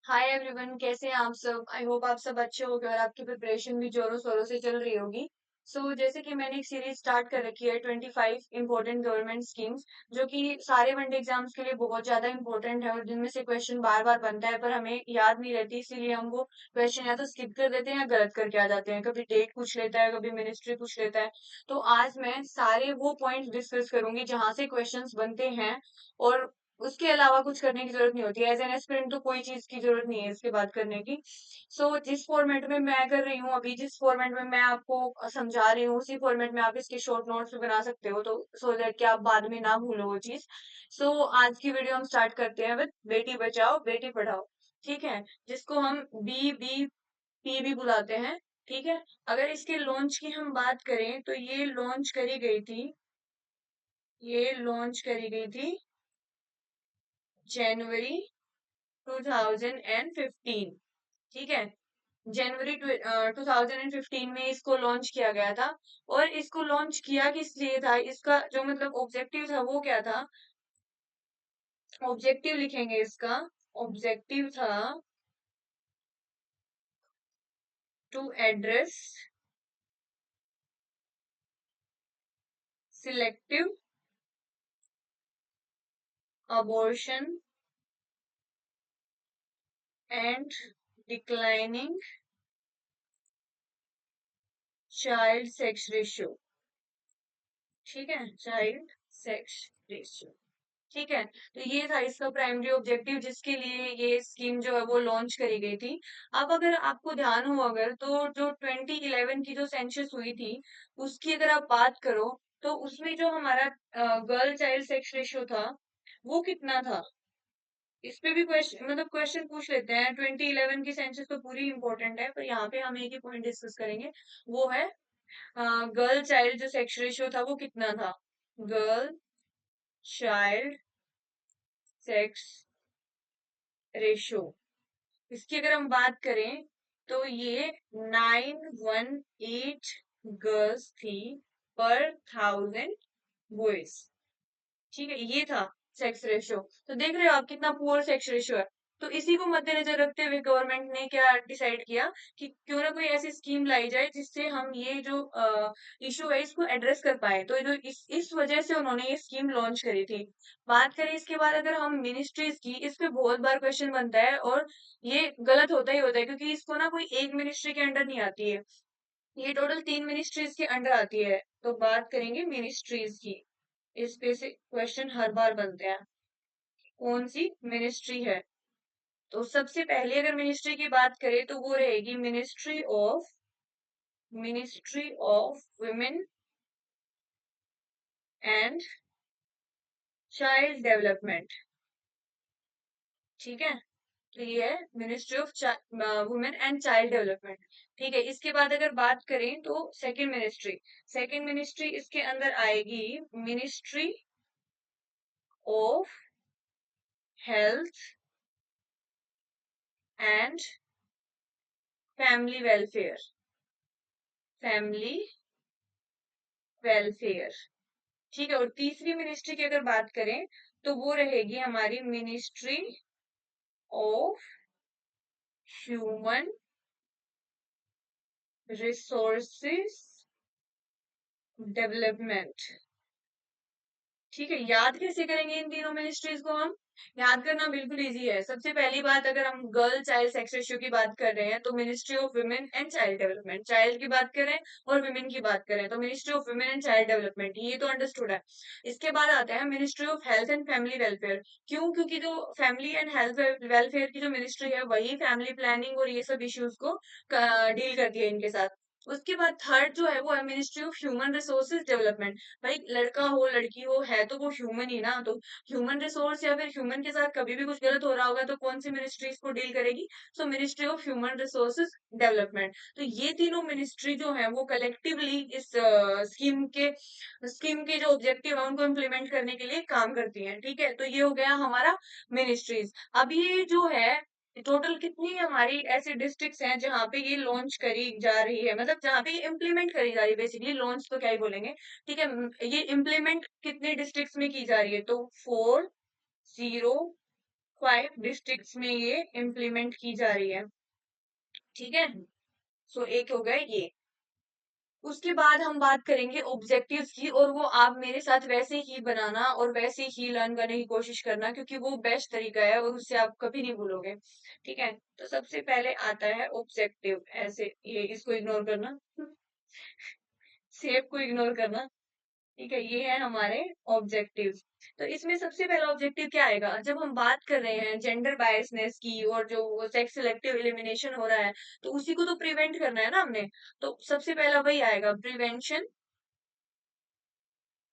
Hi everyone, कैसे हैं आप सब। आई होप आप सब अच्छे होंगे और आपकी प्रिपरेशन भी जोरों शोरों से चल रही होगी। जैसे कि मैंने एक सीरीज स्टार्ट कर रखी है 25 इंपॉर्टेंट गवर्नमेंट स्कीम्स, जो कि सारे वनडे एग्जाम्स के लिए बहुत ज्यादा इंपॉर्टेंट है और जिनमें से क्वेश्चन बार बार बनता है पर हमें याद नहीं रहती, इसीलिए हम वो क्वेश्चन या तो स्किप कर देते हैं या गलत करके आ जाते हैं। कभी डेट पूछ लेता है, कभी मिनिस्ट्री पूछ लेता है। तो आज मैं सारे वो पॉइंट्स डिस्कस करूंगी जहां से क्वेश्चंस बनते हैं और उसके अलावा कुछ करने की जरूरत नहीं होती है। एज एन एस्पिरेंट तो कोई चीज की जरूरत नहीं है इसके बाद करने की। जिस फॉर्मेट में मैं कर रही हूँ अभी, जिस फॉर्मेट में मैं आपको समझा रही हूँ, उसी फॉर्मेट में आप इसके शॉर्ट नोट्स भी बना सकते हो, तो सो दैट कि आप बाद में ना भूलो वो चीज। आज की वीडियो हम स्टार्ट करते हैं विद बेटी बचाओ बेटी पढ़ाओ। ठीक है, जिसको हम BBP भी बुलाते हैं। ठीक है, अगर इसके लॉन्च की हम बात करें तो ये लॉन्च करी गई थी जनवरी 2015। ठीक है, जनवरी 2015 में इसको लॉन्च किया गया था। और इसको लॉन्च किया किस लिए था, इसका जो मतलब ऑब्जेक्टिव था वो क्या था। ऑब्जेक्टिव लिखेंगे इसका। ऑब्जेक्टिव था to address selective abortion and declining child sex ratio. ठीक है, चाइल्ड सेक्स रेशियो। ठीक है, तो ये था इसका प्राइमरी ऑब्जेक्टिव जिसके लिए ये स्कीम जो है वो लॉन्च करी गई थी। अब अगर आपको ध्यान हो, अगर तो जो 2011 की जो सेंसस हुई थी उसकी अगर आप बात करो, तो उसमें जो हमारा गर्ल चाइल्ड सेक्स रेशियो था वो कितना था। इस पे भी क्वेश्चन मतलब क्वेश्चन पूछ लेते हैं। 2011 की सेंसस तो पूरी इंपॉर्टेंट है, पर यहाँ पे हम एक ही पॉइंट डिस्कस करेंगे। वो है गर्ल चाइल्ड जो सेक्स रेशियो था वो कितना था। गर्ल चाइल्ड सेक्स रेशियो, इसकी अगर हम बात करें तो ये 918 गर्ल्स थी पर 1000 बॉयज। ठीक है, ये था सेक्स रेशियो। तो देख रहे हो आप कितना पुअर सेक्स रेशियो है। तो इसी को मद्देनजर रखते हुए गवर्नमेंट ने क्या डिसाइड किया कि क्यों ना कोई ऐसी स्कीम लाई जाए जिससे हम ये जो इशू है इसको एड्रेस कर पाए। तो जो इस वजह से उन्होंने ये स्कीम लॉन्च करी थी। बात करें इसके बाद अगर हम मिनिस्ट्रीज की, इस पे बहुत बार क्वेश्चन बनता है और ये गलत होता ही होता है क्योंकि इसको ना कोई एक मिनिस्ट्री के अंडर नहीं आती है, ये टोटल 3 मिनिस्ट्रीज के अंडर आती है। तो बात करेंगे मिनिस्ट्रीज की। इस पे से क्वेश्चन हर बार बनते हैं, कौन सी मिनिस्ट्री है। तो सबसे पहले अगर मिनिस्ट्री की बात करें तो वो रहेगी ministry of women and child development. ठीक है, तो ये है ministry of women and child development. ठीक है, इसके बाद अगर बात करें तो सेकंड मिनिस्ट्री इसके अंदर आएगी ministry of health and family welfare. Family welfare. ठीक है, और तीसरी मिनिस्ट्री की अगर बात करें तो वो रहेगी हमारी ministry of human resources development. ठीक है, याद कैसे करेंगे इन तीनों मिनिस्ट्रीज को हम। याद करना बिल्कुल इजी है। सबसे पहली बात, अगर हम गर्ल चाइल्ड सेक्स रेशियो की बात कर रहे हैं तो ministry of women and child development. Child की बात करें और वुमेन की बात करें तो ministry of women and child development, ये तो अंडरस्टूड है। इसके बाद आता है ministry of health and family welfare. क्यों? क्योंकि जो फैमिली एंड हेल्थ वेलफेयर की जो मिनिस्ट्री है वही फैमिली प्लानिंग और ये सब इश्यूज को डील करती है इनके साथ। उसके बाद थर्ड जो है वो है ministry of human resources development. भाई लड़का हो लड़की हो है तो वो ह्यूमन ही ना, तो ह्यूमन रिसोर्स या फिर ह्यूमन के साथ कभी भी कुछ गलत हो रहा होगा तो कौन सी मिनिस्ट्री इसको डील करेगी। Ministry of human resources development. तो ये तीनों मिनिस्ट्री जो है वो कलेक्टिवली इस स्कीम के जो ऑब्जेक्टिव है उनको इम्प्लीमेंट करने के लिए काम करती हैं। ठीक है, तो ये हो गया हमारा मिनिस्ट्रीज। अब ये जो है टोटल कितनी हमारी ऐसी डिस्ट्रिक्ट्स हैं जहाँ पे ये लॉन्च करी जा रही है, मतलब जहाँ पे ये इम्प्लीमेंट करी जा रही है। बेसिकली लॉन्च तो क्या ही बोलेंगे। ठीक है, ये इम्प्लीमेंट कितनी डिस्ट्रिक्ट्स में की जा रही है, तो 40 5 डिस्ट्रिक्ट्स में ये इम्प्लीमेंट की जा रही है। ठीक है, सो एक हो गया ये। उसके बाद हम बात करेंगे ऑब्जेक्टिव्स की, और वो आप मेरे साथ वैसे ही बनाना और वैसे ही लर्न करने की कोशिश करना, क्योंकि वो बेस्ट तरीका है और उससे आप कभी नहीं भूलोगे। ठीक है, तो सबसे पहले आता है ऑब्जेक्टिव, ऐसे ये इसको इग्नोर करना, सेव को इग्नोर करना। ठीक है, ये है हमारे ऑब्जेक्टिव्स। तो इसमें सबसे पहला ऑब्जेक्टिव क्या आएगा, जब हम बात कर रहे हैं जेंडर बायसनेस की और जो सेक्स सिलेक्टिव एलिमिनेशन हो रहा है, तो उसी को तो प्रिवेंट करना है ना हमने। तो सबसे पहला वही आएगा, prevention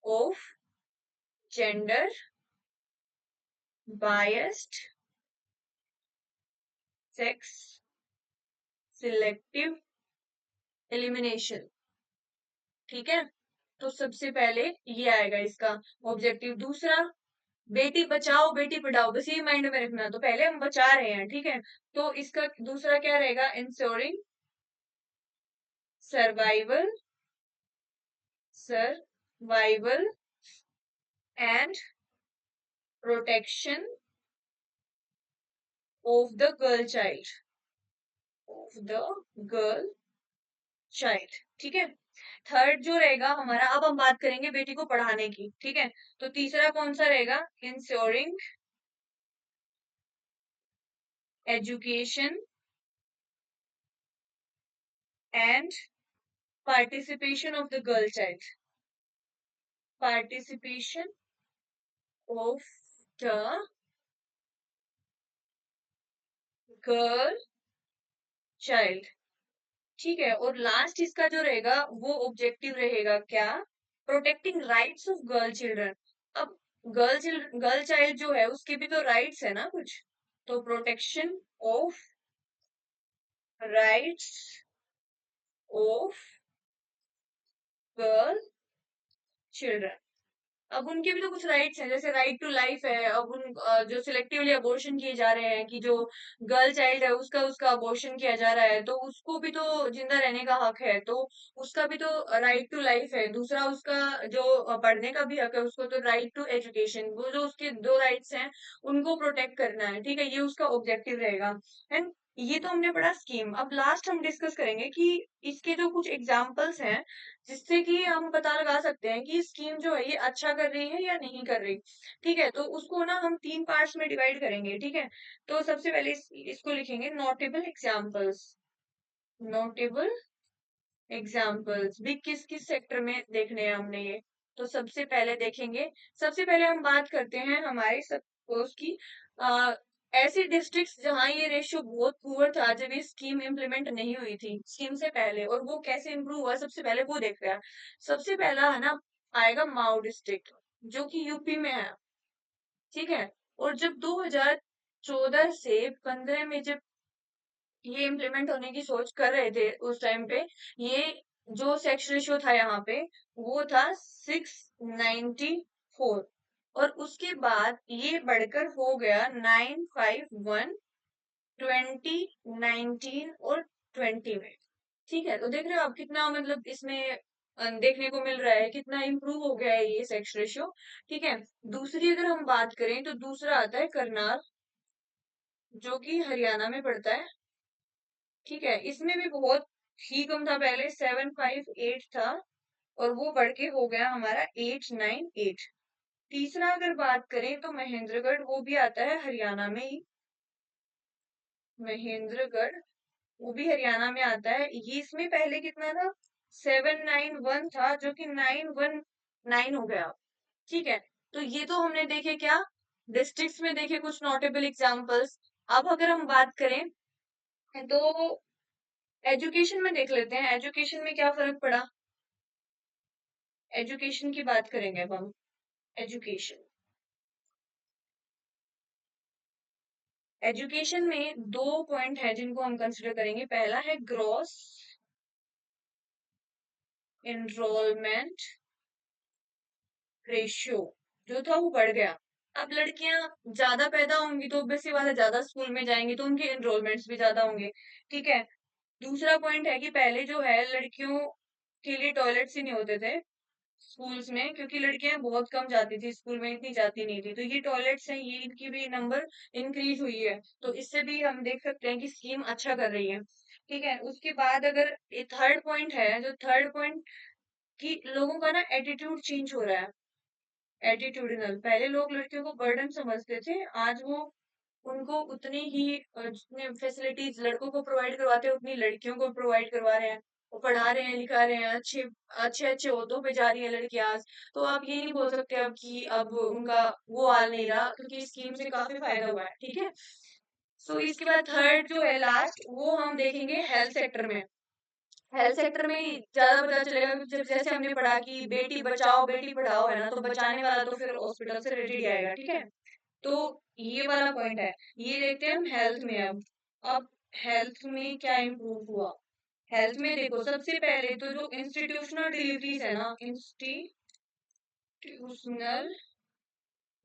of gender biased sex selective elimination. ठीक है, तो सबसे पहले ये आएगा इसका ऑब्जेक्टिव। दूसरा, बेटी बचाओ बेटी पढ़ाओ, बस ये माइंड में रखना। तो पहले हम बचा रहे हैं, ठीक है, तो इसका दूसरा क्या रहेगा, ensuring survival survival and protection of the girl child, of the girl child. ठीक है, थर्ड जो रहेगा हमारा, अब हम बात करेंगे बेटी को पढ़ाने की। ठीक है, तो तीसरा कौन सा रहेगा, ensuring education and participation of the girl child, participation of the girl child. ठीक है, और लास्ट इसका जो रहेगा वो ऑब्जेक्टिव रहेगा क्या, protecting rights of girl children. अब गर्ल चाइल्ड जो है उसके भी तो राइट्स है ना कुछ, तो protection of rights of girl children. अब उनके भी तो कुछ राइट्स हैं, जैसे राइट टू लाइफ है। अब उन जो सिलेक्टिवली अबॉर्शन किए जा रहे हैं, कि जो गर्ल चाइल्ड है उसका उसका अबॉर्शन किया जा रहा है, तो उसको भी तो जिंदा रहने का हक है, तो उसका भी तो राइट टू लाइफ है। दूसरा उसका जो पढ़ने का भी हक है, उसको तो राइट टू एजुकेशन, वो जो उसके दो राइट्स हैं उनको प्रोटेक्ट करना है। ठीक है, ये उसका ऑब्जेक्टिव रहेगा। एंड ये तो हमने पढ़ा स्कीम। अब लास्ट हम डिस्कस करेंगे कि इसके जो कुछ एग्जाम्पल्स हैं, जिससे कि हम पता लगा सकते हैं कि स्कीम जो है ये अच्छा कर रही है या नहीं कर रही। ठीक है, तो उसको ना हम 3 पार्ट्स में डिवाइड करेंगे। ठीक है, तो सबसे पहले इसको लिखेंगे नोटेबल एग्जाम्पल्स, नोटेबल एग्जाम्पल्स भी किस किस सेक्टर में देखने हैं हमने ये। तो सबसे पहले देखेंगे, सबसे पहले हम बात करते हैं हमारे सपोज की ऐसी डिस्ट्रिक्ट्स जहां ये रेशियो बहुत पुअर था जब ये स्कीम इम्प्लीमेंट नहीं हुई थी, स्कीम से पहले, और वो कैसे इम्प्रूव हुआ सबसे पहले वो देख रहे हैं। सबसे पहला है ना, आएगा माऊ डिस्ट्रिक्ट, जो कि यूपी में है। ठीक है, और जब 2014 से 15 में जब ये इम्प्लीमेंट होने की सोच कर रहे थे, उस टाइम पे ये जो सेक्स रेशियो था यहाँ पे वो था 694, और उसके बाद ये बढ़कर हो गया 951 2019 और 20 में। ठीक है, तो देख रहे हो आप कितना, मतलब इसमें देखने को मिल रहा है कितना इम्प्रूव हो गया है ये सेक्स रेशियो। ठीक है, दूसरी अगर हम बात करें तो दूसरा आता है करनाल, जो कि हरियाणा में पड़ता है। ठीक है, इसमें भी बहुत ही कम था, पहले 758 था, और वो बढ़ के हो गया हमारा 898। तीसरा अगर बात करें तो महेंद्रगढ़, वो भी आता है हरियाणा में ही, महेंद्रगढ़ वो भी हरियाणा में आता है। ये इसमें पहले कितना था, 791 था, जो कि 919 हो गया। ठीक है, तो ये तो हमने देखे क्या, डिस्ट्रिक्ट्स में देखे कुछ नोटेबल एग्जांपल्स। अब अगर हम बात करें तो एजुकेशन में देख लेते हैं, एजुकेशन में क्या फर्क पड़ा। एजुकेशन की बात करेंगे अब हम। एजुकेशन, एजुकेशन में दो पॉइंट है जिनको हम कंसिडर करेंगे। पहला है ग्रॉस एनरोलमेंट रेशियो, जो था वो बढ़ गया। अब लड़कियां ज्यादा पैदा होंगी तो ऑब्वियसली बात है ज्यादा स्कूल में जाएंगी, तो उनके एनरोलमेंट्स भी ज्यादा होंगे। ठीक है, दूसरा पॉइंट है कि पहले जो है लड़कियों के लिए टॉयलेट्स ही नहीं होते थे, स्कूल्स में, क्योंकि लड़कियां बहुत कम जाती थी स्कूल में, इतनी जाती नहीं थी, तो ये टॉयलेट्स हैं, ये इनकी भी नंबर इंक्रीज हुई है। तो इससे भी हम देख सकते हैं कि स्कीम अच्छा कर रही है। ठीक है, उसके बाद अगर थर्ड पॉइंट है, जो थर्ड पॉइंट कि लोगों का ना एटीट्यूड चेंज हो रहा है। एटीट्यूडिनल, पहले लोग लड़कियों को बर्डन समझते थे, आज वो उनको उतनी ही जितने फैसिलिटीज लड़कों को प्रोवाइड करवाते हैं उतनी लड़कियों को प्रोवाइड करवा रहे हैं। वो पढ़ा रहे हैं, लिखा रहे हैं, अच्छे अच्छे अच्छे ओहदों पे जा रही है लड़कियां आज। तो आप ये नहीं बोल सकते अब कि अब उनका वो हाल नहीं रहा, क्योंकि इस स्कीम से काफी फायदा हुआ है। ठीक है, सो इसके बाद थर्ड जो है लास्ट, वो हम देखेंगे हेल्थ सेक्टर में। हेल्थ सेक्टर में ही ज्यादा पता चलेगा, क्योंकि जब जैसे हमने पढ़ा कि बेटी बचाओ बेटी पढ़ाओ है ना, तो बचाने वाला तो फिर हॉस्पिटल से रिलेटेड ही आएगा। ठीक है, तो ये वाला पॉइंट है। ये देखते हैं हम हेल्थ में। अब हेल्थ में क्या इम्प्रूव हुआ? हेल्थ में देखो, सबसे पहले तो जो इंस्टीट्यूशनल डिलीवरीज है ना, इंस्टीट्यूशनल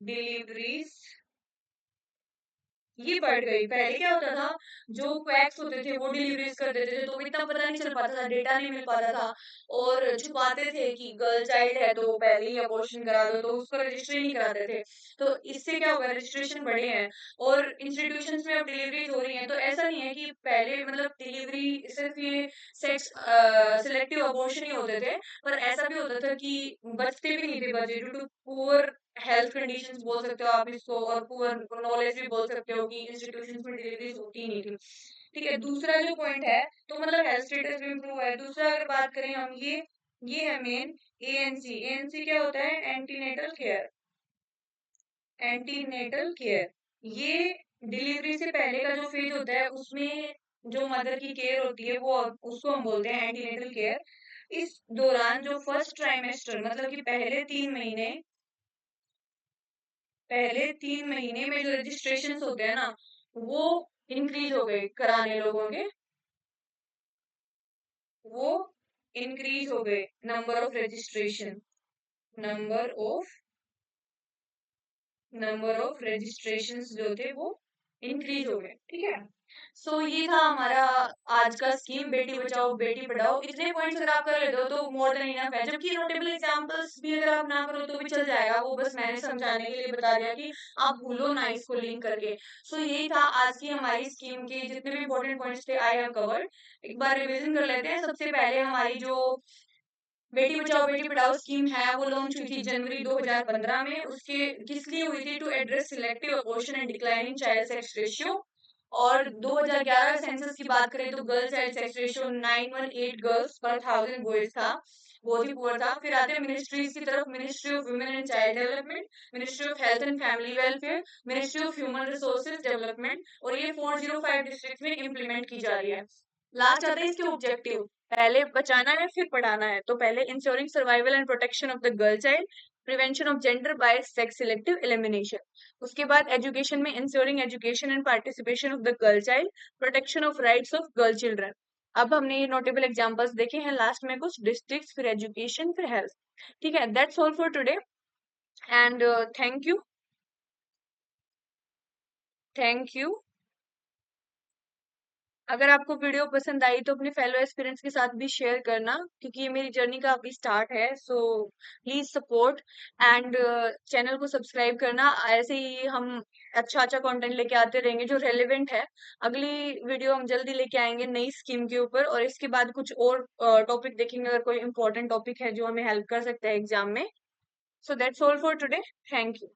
डिलीवरीज ये बढ़ गई। पहले क्या होता था, जो क्वैक्स होते थे वो डिलीवरीज कर देते थे, तो इतना पता नहीं चल पाता था, डेटा नहीं मिल पाता था, और छुपाते थे कि गर्ल चाइल्ड है तो पहले ही अबॉर्शन करा दो, तो उसको रजिस्टर ही नहीं कराते थे। तो इससे क्या होगा, रजिस्ट्रेशन बढ़े हैं और इंस्टीट्यूशंस में अब डिलीवरीज हो रही हैं। तो ऐसा नहीं है कि पहले मतलब डिलीवरी सिर्फ ये सेक्स सिलेक्टिव अबॉर्शन ही होते थे, पर ऐसा भी होता था कि बचते भी नहीं थे बच्चे due to poor health conditions बोल सकते हो आप इसको, और पुअर नॉलेज भी बोल सकते हो कि इंस्टीट्यूशंस में डिलीवरीज होती ही नहीं थी। ठीक है, दूसरा जो पॉइंट है, तो मतलब हेल्थ स्टेटस भी इम्प्रूव है। दूसरा अगर बात करें हम, ये है मेन एएनसी। एएनसी क्या होता है? Antenatal care. एंटीनेटल केयर ये डिलीवरी से पहले का जो फेज होता है, उसमें जो मदर की केयर होती है वो, उसको हम बोलते हैं एंटीनेटल केयर। इस दौरान जो फर्स्ट ट्राइमेस्टर मतलब कि पहले 3 महीने में जो रजिस्ट्रेशन होते हैं ना, वो इंक्रीज हो गए कराने लोगों के, वो इंक्रीज हो गए। Number of number of registrations जो थे वो इंक्रीज हो गए। ठीक है, सो ये था हमारा आज का स्कीम, बेटी बचाओ बेटी पढ़ाओ। इतने पॉइंट्स अगर आप कर लेते हो तो मोर देन इनफ है, जबकि नोटेबल एग्जांपल्स भी अगर आप ना करो तो भी चल जाएगा, वो बस मैंने समझाने के लिए बता दिया कि आप भूलो ना इसको लिंक करके। सो यही था आज की हमारी स्कीम के जितने भी इंपॉर्टेंट पॉइंट्स थे, आई हैव कवर्ड। एक बार रिवीजन कर लेते हैं। सबसे पहले हमारी जो बेटी बचाओ बेटी पढ़ाओ स्कीम है, वो लॉन्च हुई थी जनवरी 2015 में। उसके किस लिए हुई थी? To address selective abortion and declining child sex ratio. और 2011 सेंसस की बात करें तो girl child sex ratio 918 girls पर 1000 बॉयज था, बहुत ही पुअर था। फिर आते हैं मिनिस्ट्रीज की तरफ। Ministry of women and child development, ministry of health and family welfare, ministry of human resources development, और ये 405 डिस्ट्रिक्ट में इम्प्लीमेंट की जा रही है। लास्ट आता है इसके ऑब्जेक्टिव। पहले बचाना है फिर पढ़ाना है, तो पहले ensuring survival and protection of the girl child, prevention of gender bias sex selective elimination. उसके बाद एजुकेशन में ensuring education and participation of the girl child, protection of rights of girl children. अब हमने ये नोटेबल एग्जांपल्स देखे हैं, last में कुछ डिस्ट्रिक्ट्स, फिर एजुकेशन, फिर हेल्थ। ठीक है, that's all for today, and thank you. Thank you. अगर आपको वीडियो पसंद आई तो अपने फेलो एस्पिरेंट्स के साथ भी शेयर करना, क्योंकि ये मेरी जर्नी का अभी स्टार्ट है। So please support, and channel को सब्सक्राइब करना। ऐसे ही हम अच्छा अच्छा कंटेंट लेके आते रहेंगे जो रेलेवेंट है। अगली वीडियो हम जल्दी लेके आएंगे नई स्कीम के ऊपर, और इसके बाद कुछ और टॉपिक देखेंगे अगर कोई इंपॉर्टेंट टॉपिक है जो हमें हेल्प कर सकता है एग्जाम में। So that's all for today. Thank you.